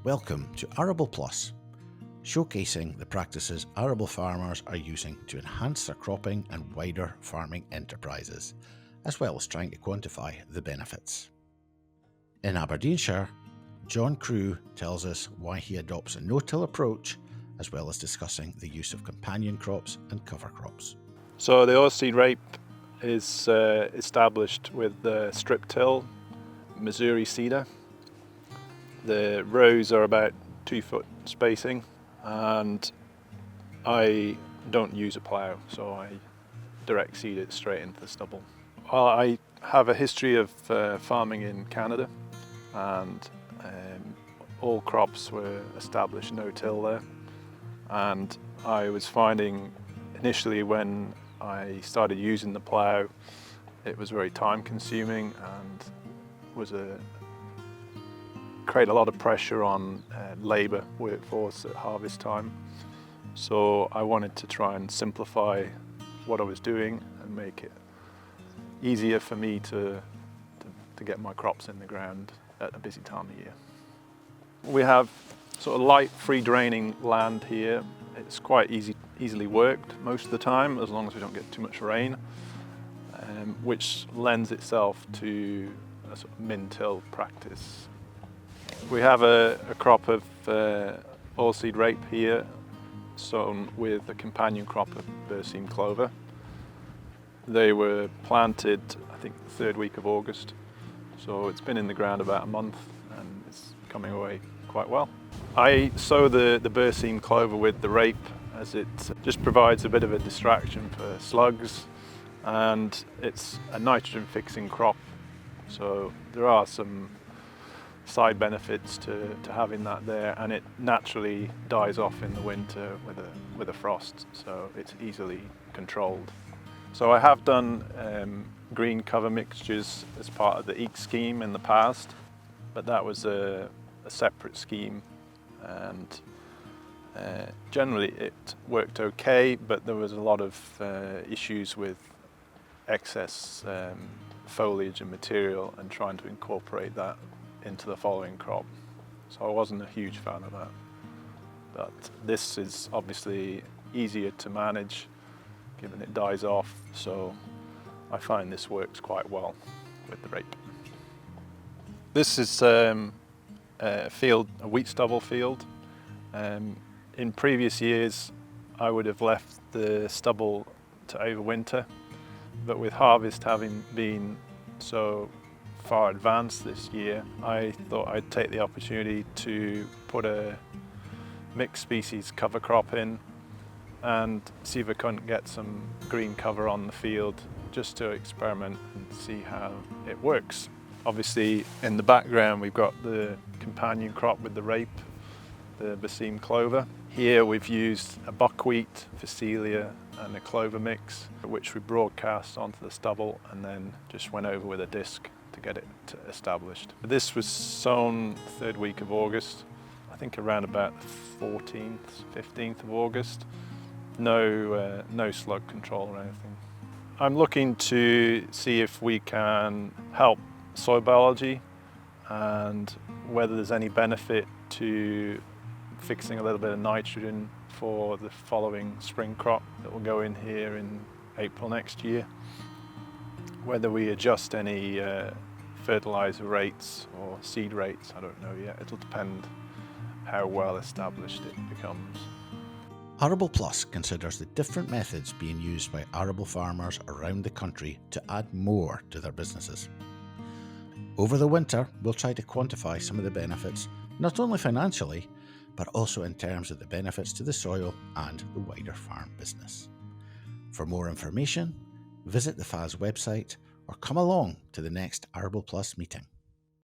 Welcome to Arable Plus, showcasing the practices arable farmers are using to enhance their cropping and wider farming enterprises, as well as trying to quantify the benefits. In Aberdeenshire, John Crew tells us why he adopts a no-till approach, as well as discussing the use of companion crops and cover crops. So the oilseed rape is established with the strip till, Missouri cedar. The rows are about 2 foot spacing, and I don't use a plough, so I direct seed it straight into the stubble. Well, I have a history of farming in Canada, and all crops were established no-till there. And I was finding initially when I started using the plough, it was very time consuming and create a lot of pressure on labour workforce at harvest time. So I wanted to try and simplify what I was doing and make it easier for me to get my crops in the ground at a busy time of year. We have sort of light free draining land here. It's quite easily worked most of the time, as long as we don't get too much rain, which lends itself to a sort of min-till practice. We have a crop of oilseed rape here, sown with a companion crop of berseem clover. They were planted, I think, the third week of August, so it's been in the ground about a month and it's coming away quite well. I sow the berseem clover with the rape, as it just provides a bit of a distraction for slugs, and it's a nitrogen fixing crop, so there are some side benefits to having that there, and it naturally dies off in the winter with a frost, so it's easily controlled. So I have done green cover mixtures as part of the EEC scheme in the past, but that was a separate scheme, and generally it worked okay, but there was a lot of issues with excess foliage and material and trying to incorporate that into the following crop. So I wasn't a huge fan of that. But this is obviously easier to manage given it dies off, so I find this works quite well with the rape. This is a wheat stubble field. In previous years I would have left the stubble to overwinter, but with harvest having been so far advanced this year, I thought I'd take the opportunity to put a mixed species cover crop in and see if I couldn't get some green cover on the field, just to experiment and see how it works. Obviously in the background we've got the companion crop with the rape, the berseem clover. Here we've used a buckwheat, phacelia and a clover mix, which we broadcast onto the stubble and then just went over with a disc to get it established. This was sown third week of August, I think around about the 14th, 15th of August. No slug control or anything. I'm looking to see if we can help soil biology and whether there's any benefit to fixing a little bit of nitrogen for the following spring crop that will go in here in April next year. Whether we adjust any fertiliser rates or seed rates, I don't know yet. It'll depend how well established it becomes. Arable Plus considers the different methods being used by arable farmers around the country to add more to their businesses. Over the winter, we'll try to quantify some of the benefits, not only financially, but also in terms of the benefits to the soil and the wider farm business. For more information, visit the FAS website or come along to the next Arable Plus meeting.